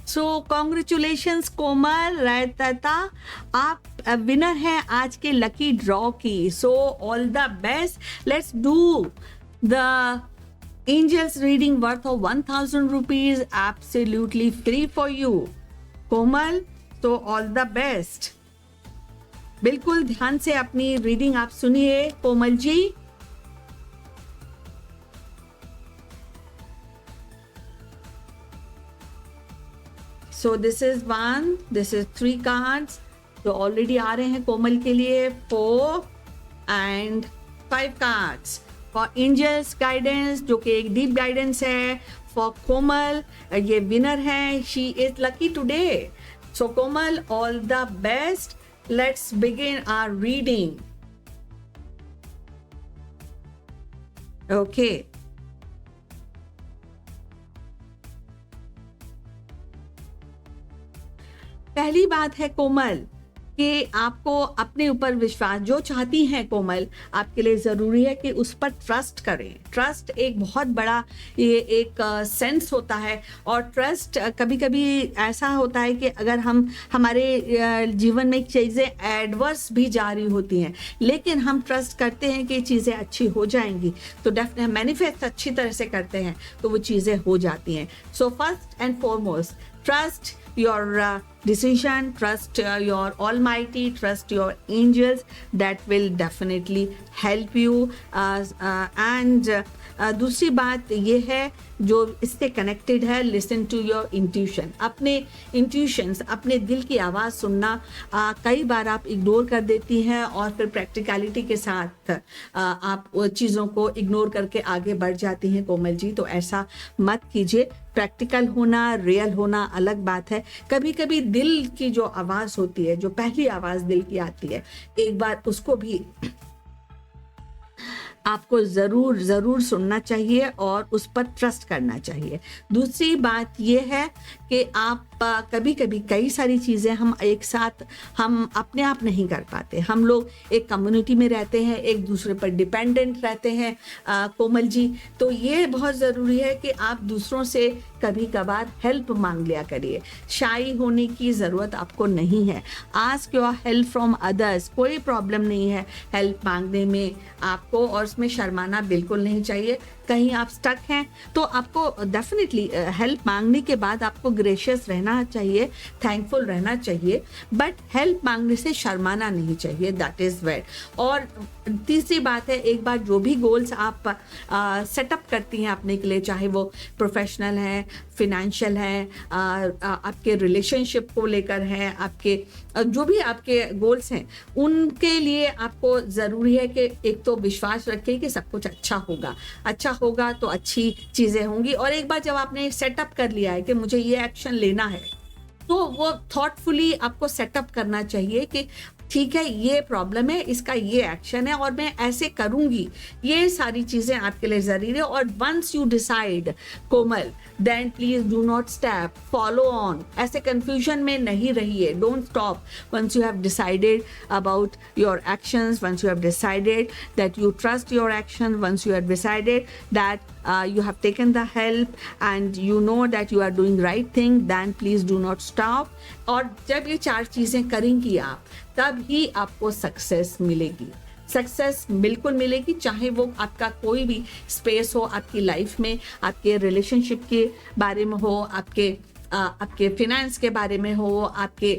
सो congratulations कोमल रायतता, आप winner हैं आज के लकी ड्रॉ की. सो all the best. Let's do the Angels reading worth of 1000 rupees absolutely free for you. Komal, so all the best. बिल्कुल ध्यान से अपनी रीडिंग आप सुनिए Komal ji. So this is 1, this is 3 cards. तो ऑलरेडी आ रहे हैं कोमल के लिए 4 and 5 cards. For angels guidance, जो कि एक डीप गाइडेंस है फॉर कोमल. ये विनर है, she is lucky today. So Komal, all the best. Let's begin our reading. Okay, पहली बात है कोमल कि आपको अपने ऊपर विश्वास, जो चाहती हैं कोमल, आपके लिए ज़रूरी है कि उस पर ट्रस्ट करें. ट्रस्ट एक बहुत बड़ा ये एक सेंस होता है. और ट्रस्ट कभी कभी ऐसा होता है कि अगर हम हमारे जीवन में चीज़ें एडवर्स भी जा रही होती हैं, लेकिन हम ट्रस्ट करते हैं कि चीज़ें अच्छी हो जाएंगी, तो डेफिनेट मैनिफेस्ट अच्छी तरह से करते हैं तो वो चीज़ें हो जाती हैं. So first and foremost, trust your decision, trust your almighty, trust your angels, that will definitely help you. And दूसरी बात ये है जो इससे कनेक्टेड है, लिसन टू योर इंट्यूशन. अपने इंट्यूशंस, अपने दिल की आवाज़ सुनना कई बार आप इग्नोर कर देती हैं और फिर प्रैक्टिकलिटी के साथ आप चीज़ों को इग्नोर करके आगे बढ़ जाती हैं कोमल जी. तो ऐसा मत कीजिए. प्रैक्टिकल होना, रियल होना अलग बात है. कभी कभी दिल की जो आवाज़ होती है, जो पहली आवाज़ दिल की आती है, एक बार उसको भी आपको ज़रूर सुनना चाहिए और उस पर ट्रस्ट करना चाहिए. दूसरी बात यह है कि आप कभी कभी कई सारी चीज़ें हम एक साथ हम अपने आप नहीं कर पाते. हम लोग एक कम्युनिटी में रहते हैं, एक दूसरे पर डिपेंडेंट रहते हैं कोमल जी. तो ये बहुत ज़रूरी है कि आप दूसरों से कभी कभार हेल्प मांग लिया करिए. शाई होने की ज़रूरत आपको नहीं है. Ask your help from others. कोई प्रॉब्लम नहीं है हेल्प मांगने में आपको, और उसमें शर्माना बिल्कुल नहीं चाहिए. कहीं आप स्टक हैं तो आपको डेफिनेटली हेल्प मांगने के बाद आपको ग्रेशियस रहना चाहिए, थैंकफुल रहना चाहिए, बट हेल्प मांगने से शर्माना नहीं चाहिए. That is wait. और तीसरी बात है, एक बार जो भी गोल्स आप सेटअप करती हैं अपने के लिए, चाहे वो प्रोफेशनल हैं, फिनेंशियल हैं, आपके रिलेशनशिप को लेकर हैं, आपके जो भी आपके गोल्स हैं, उनके लिए आपको ज़रूरी है कि एक तो विश्वास रखें कि सब कुछ अच्छा होगा तो अच्छी चीज़ें होंगी. और एक बार जब आपने सेटअप कर लिया है कि मुझे ये एक्शन लेना है, तो वो थॉटफुली आपको सेटअप करना चाहिए कि ठीक है, ये प्रॉब्लम है, इसका ये एक्शन है और मैं ऐसे करूँगी. ये सारी चीज़ें आपके लिए ज़रूरी है. और once you decide Komal, then please do not stop, follow on. ऐसे कन्फ्यूजन में नहीं रहिए. Don't stop. Once you have decided about your actions, once you have decided that you trust your action, once you have decided that you have taken the help and you know that you are doing right thing, then please do not stop. और जब ये 4 चीज़ें करेंगी आप, तब ही आपको success मिलेगी. Success बिल्कुल मिलेगी, चाहे वो आपका कोई भी स्पेस हो आपकी लाइफ में, आपके रिलेशनशिप के बारे में हो, आपके फिनेंस के बारे में हो, आपके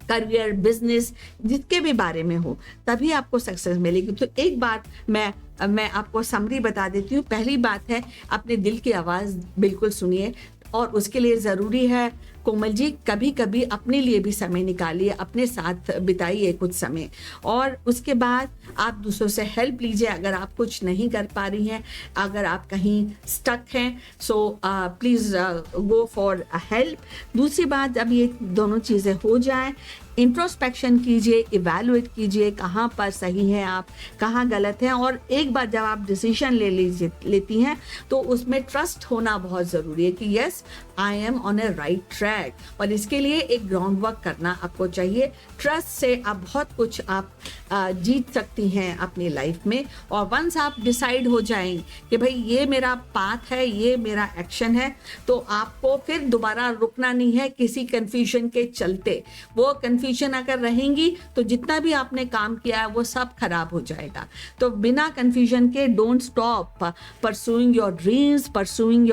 करियर, बिजनेस, जिसके भी बारे में हो, तभी आपको सक्सेस मिलेगी. तो एक बात मैं आपको समरी बता देती हूँ. पहली बात है, अपने दिल की आवाज़ बिल्कुल सुनिए. और उसके लिए ज़रूरी है कोमल जी, कभी कभी अपने लिए भी समय निकालिए, अपने साथ बिताइए कुछ समय. और उसके बाद आप दूसरों से हेल्प लीजिए अगर आप कुछ नहीं कर पा रही हैं, अगर आप कहीं स्टक हैं, so please go for help. दूसरी बात, जब ये दोनों चीज़ें हो जाएं, इंट्रोस्पेक्शन कीजिए, इवैल्यूएट कीजिए कहाँ पर सही हैं आप, कहाँ गलत हैं. और एक बार जब आप डिसीजन लेती हैं तो उसमें ट्रस्ट होना बहुत ज़रूरी है कि yes, I am on A right track. Back, और इसके लिए एक ग्राउंड वर्क करना आपको चाहिए। ट्रस्ट से आप बहुत कुछ आप जीत सकती हैं अपनी लाइफ में। और वंस आप डिसाइड हो जाएं कि भाई ये मेरा पाथ है, ये मेरा एक्शन है, तो आपको फिर दोबारा रुकना नहीं है किसी कन्फ्यूजन के चलते। वो कन्फ्यूजन अगर रहेंगी तो जितना भी आपने काम किया है वो सब खराब हो जाएगा। तो बिना कन्फ्यूजन के don't stop pursuing your dreams, pursuing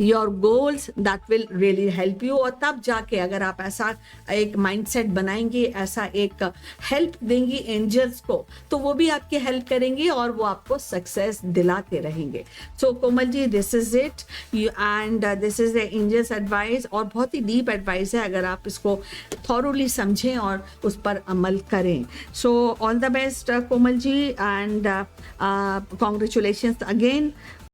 your goals, that will really help you. और तब जाके अगर आप ऐसा एक माइंडसेट बनाएंगे, ऐसा एक हेल्प देंगी एंजल्स को, तो वो भी आपकी हेल्प करेंगे और वो आपको सक्सेस दिलाते रहेंगे। So Komal ji, this is it and this is the angel's advice, और बहुत ही डीप एडवाइस है अगर आप इसको थॉरोली समझें और उस पर अमल करें। So all the best Komal ji, and congratulations again.